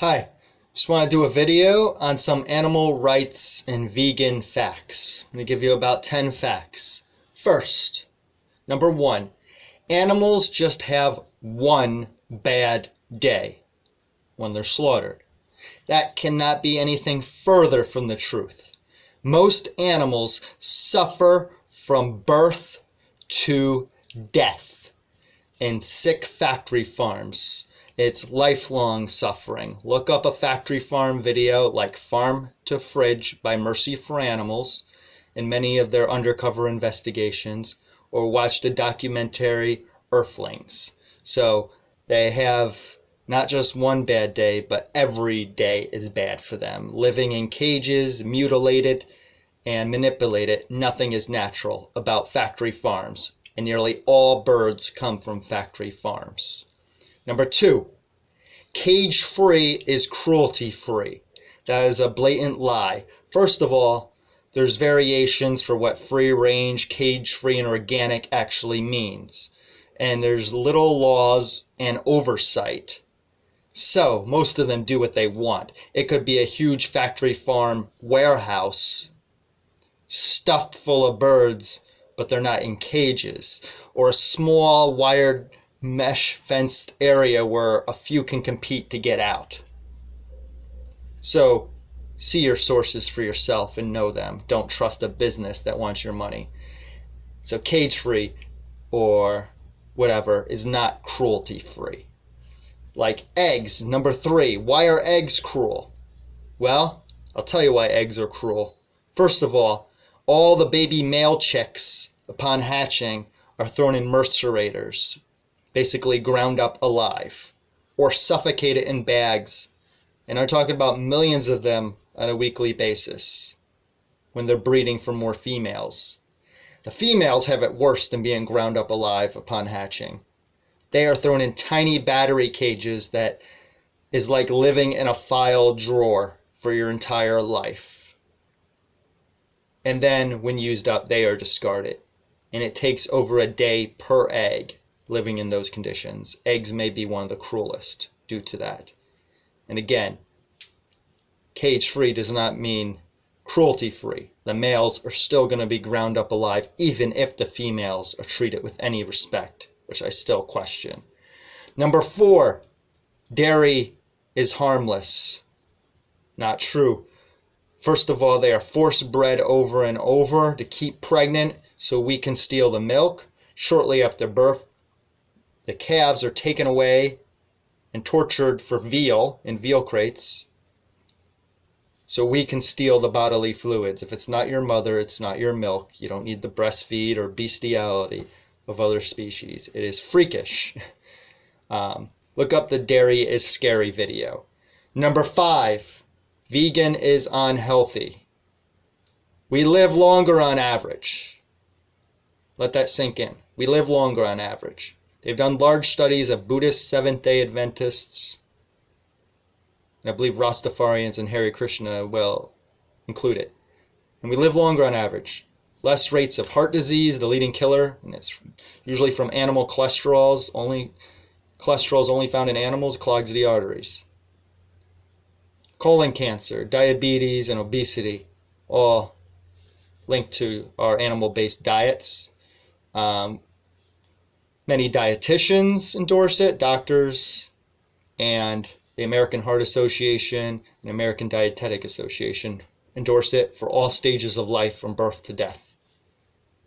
Hi, just want to do a video on some animal rights and vegan facts. I'm going to give you about 10 facts. First, number 1, animals just have one bad day when they're slaughtered. That cannot be anything further from the truth. Most animals suffer from birth to death in sick factory farms. It's lifelong suffering. Look up a factory farm video like Farm to Fridge by Mercy for Animals and many of their undercover investigations, or watch the documentary Earthlings. So they have not just one bad day, but every day is bad for them. Living in cages, mutilated and manipulated, nothing is natural about factory farms, and nearly all birds come from factory farms. Number 2, cage-free is cruelty-free. That is a blatant lie. First of all, there's variations for what free-range, cage-free, and organic actually means. And there's little laws and oversight. So, most of them do what they want. It could be a huge factory farm warehouse stuffed full of birds, but they're not in cages. Or a small wired mesh fenced area where a few can compete to get out. So see your sources for yourself and know them. Don't trust a business that wants your money. So cage-free or whatever is not cruelty-free. Like eggs, number 3. Why are eggs cruel? Well, I'll tell you why eggs are cruel. First of all the baby male chicks upon hatching are thrown in mercerators, basically ground up alive, or suffocated in bags. And I'm talking about millions of them on a weekly basis when they're breeding for more females. The females have it worse than being ground up alive upon hatching. They are thrown in tiny battery cages that is like living in a file drawer for your entire life. And then when used up, they are discarded. And it takes over a day per egg living in those conditions. Eggs may be one of the cruelest due to that. And again, cage-free does not mean cruelty-free. The males are still going to be ground up alive even if the females are treated with any respect, which I still question. Number 4, dairy is harmless. Not true. First of all, they are force bred over and over to keep pregnant so we can steal the milk. Shortly after birth, the calves are taken away and tortured for veal in veal crates so we can steal the bodily fluids. If it's not your mother, it's not your milk. You don't need the breastfeed or bestiality of other species. It is freakish. Look up the Dairy is Scary video. Number 5, vegan is unhealthy. We live longer on average. Let that sink in. We live longer on average. They've done large studies of Buddhist Seventh-day Adventists, and I believe Rastafarians and Hare Krishna will include it. And we live longer on average. Less rates of heart disease, the leading killer, and it's usually from animal cholesterols. Cholesterol is only found in animals, clogs the arteries. Colon cancer, diabetes, and obesity, all linked to our animal-based diets. Many dietitians endorse it, doctors, and the American Heart Association and American Dietetic Association endorse it for all stages of life from birth to death.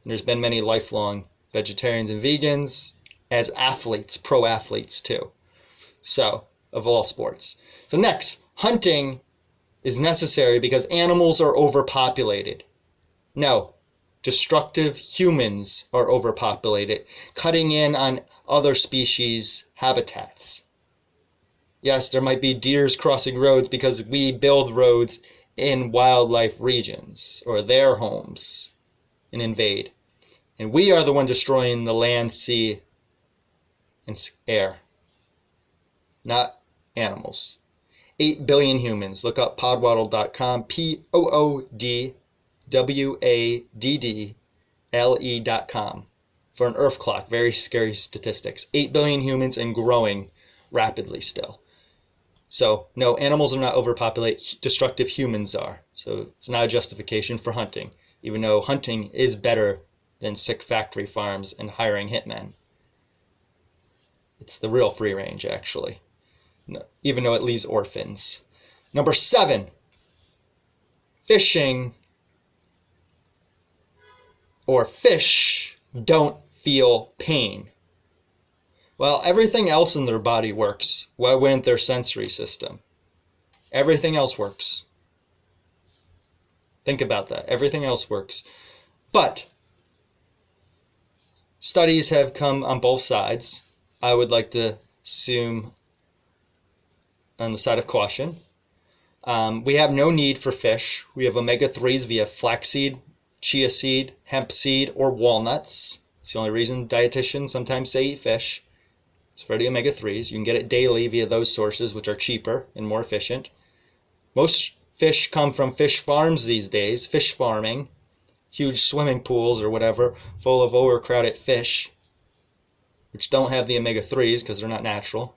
And there's been many lifelong vegetarians and vegans as athletes, pro athletes too. So, of all sports. So next, hunting is necessary because animals are overpopulated. No. Destructive humans are overpopulated, cutting in on other species' habitats. Yes, there might be deers crossing roads because we build roads in wildlife regions or their homes and invade. And we are the one destroying the land, sea, and air, not animals. 8 billion humans. Look up podwaddle.com, POODWADDLE.com for an Earth clock. Very scary statistics. 8 billion humans and growing rapidly still. So no, animals are not overpopulate, destructive humans are. So it's not a justification for hunting, even though hunting is better than sick factory farms and hiring hitmen. It's the real free range, actually, even though it leaves orphans. Number 7, fishing or fish don't feel pain. Well, everything else in their body works. Why wouldn't their sensory system? Everything else works. Think about that. Everything else works. But studies have come on both sides. I would like to assume on the side of caution. We have no need for fish. We have omega-3s via flaxseed, chia seed, hemp seed, or walnuts. It's the only reason dietitians sometimes say eat fish. It's for the omega-3s. You can get it daily via those sources, which are cheaper and more efficient. Most fish come from fish farms these days, fish farming, huge swimming pools or whatever, full of overcrowded fish, which don't have the omega-3s because they're not natural.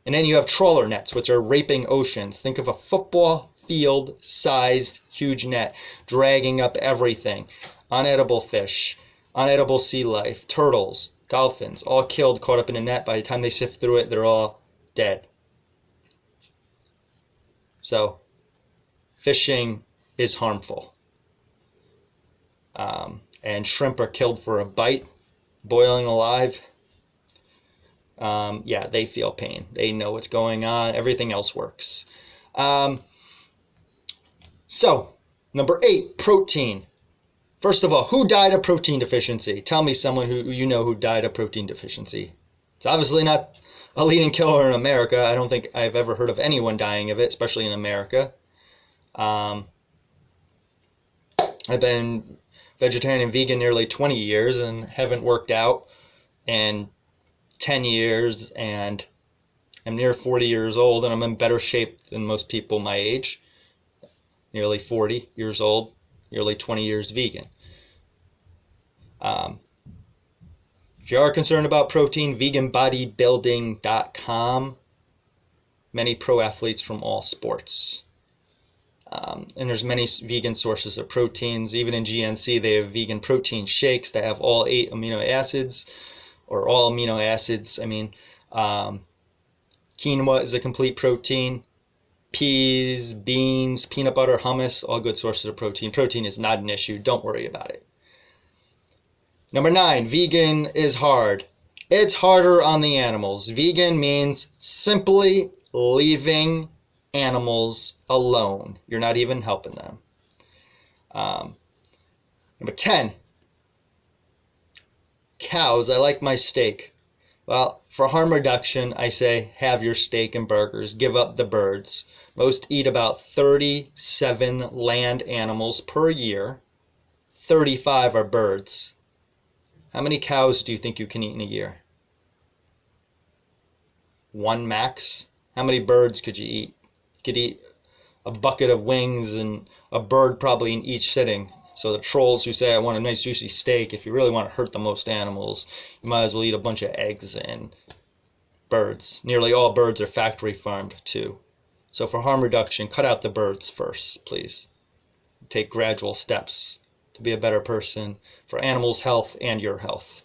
And then you have trawler nets, which are raping oceans. Think of a football field-sized huge net dragging up everything. Unedible fish, unedible sea life, turtles, dolphins, all killed, caught up in a net. By the time they sift through it, they're all dead. So, fishing is harmful. And shrimp are killed for a bite, boiling alive. Yeah, they feel pain. They know what's going on. Everything else works. So, number 8, protein. First of all, who died of protein deficiency? Tell me someone who you know who died of protein deficiency. It's obviously not a leading killer in America. I don't think I've ever heard of anyone dying of it, especially in America. I've been vegetarian and vegan nearly 20 years and haven't worked out in 10 years, and I'm near 40 years old, and I'm in better shape than most people my age. Nearly 40 years old, nearly 20 years vegan. If you are concerned about protein, veganbodybuilding.com. Many pro athletes from all sports. And there's many vegan sources of proteins. Even in GNC, they have vegan protein shakes that have all 8 amino acids, or all amino acids. I mean, quinoa is a complete protein. Peas, beans, peanut butter, hummus, all good sources of protein. Protein is not an issue. Don't worry about it. Number 9, vegan is hard. It's harder on the animals. Vegan means simply leaving animals alone. You're not even helping them. Number 10, cows. I like my steak. Well, for harm reduction, I say have your steak and burgers. Give up the birds. Most eat about 37 land animals per year. 35 are birds. How many cows do you think you can eat in a year? 1 max? How many birds could you eat? You could eat a bucket of wings and a bird probably in each sitting. So the trolls who say, I want a nice juicy steak, if you really want to hurt the most animals, you might as well eat a bunch of eggs and birds. Nearly all birds are factory farmed too. So for harm reduction, cut out the birds first, please. Take gradual steps to be a better person for animals' health and your health.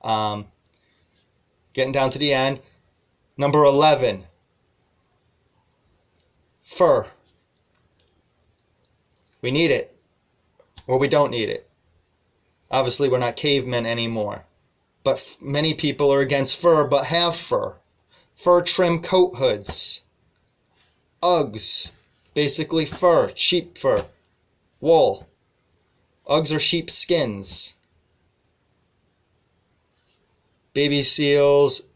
Getting down to the end. Number 11, fur. We need it, or we don't need it. Obviously, we're not cavemen anymore. But many people are against fur, but have fur. Fur trim coat hoods. Uggs. Basically fur, sheep fur, wool. Uggs are sheep skins. Baby seals,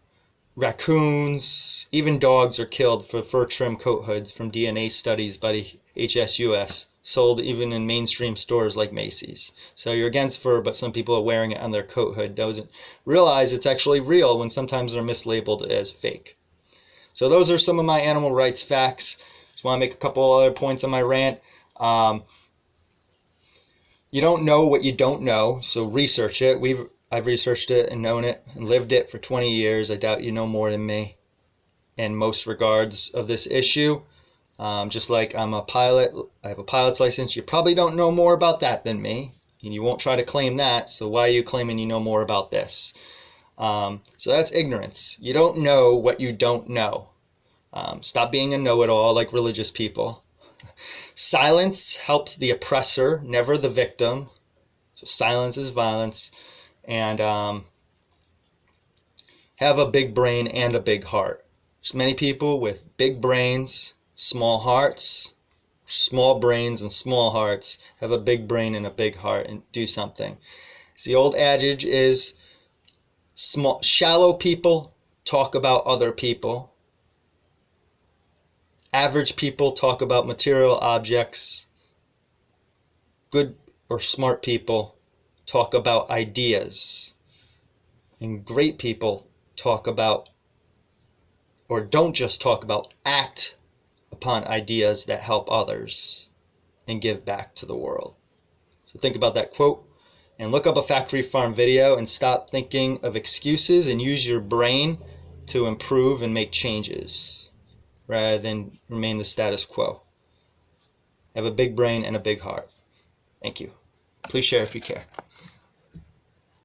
raccoons, even dogs are killed for fur trim coat hoods from DNA studies by the HSUS, sold even in mainstream stores like Macy's. So you're against fur, but some people are wearing it on their coat hood. Doesn't realize it's actually real when sometimes they're mislabeled as fake. So those are some of my animal rights facts. Just want to make a couple other points on my rant. You don't know what you don't know, so research it. I've researched it and known it and lived it for 20 years. I doubt you know more than me. in most regards of this issue. Just like I'm a pilot, I have a pilot's license. You probably don't know more about that than me, and you won't try to claim that. So why are you claiming you know more about this? So that's ignorance. You don't know what you don't know. Stop being a know-it-all like religious people. Silence helps the oppressor, never the victim. So silence is violence. And have a big brain and a big heart. There's many people with big brains, small hearts, small brains and small hearts. Have a big brain and a big heart and do something. So the old adage is shallow people talk about other people. Average people talk about material objects. Good or smart people talk about ideas. And great people talk about, or don't just talk about, act upon ideas that help others and give back to the world. So think about that quote and look up a factory farm video and stop thinking of excuses and use your brain to improve and make changes rather than remain the status quo. Have a big brain and a big heart. Thank you. Please share if you care.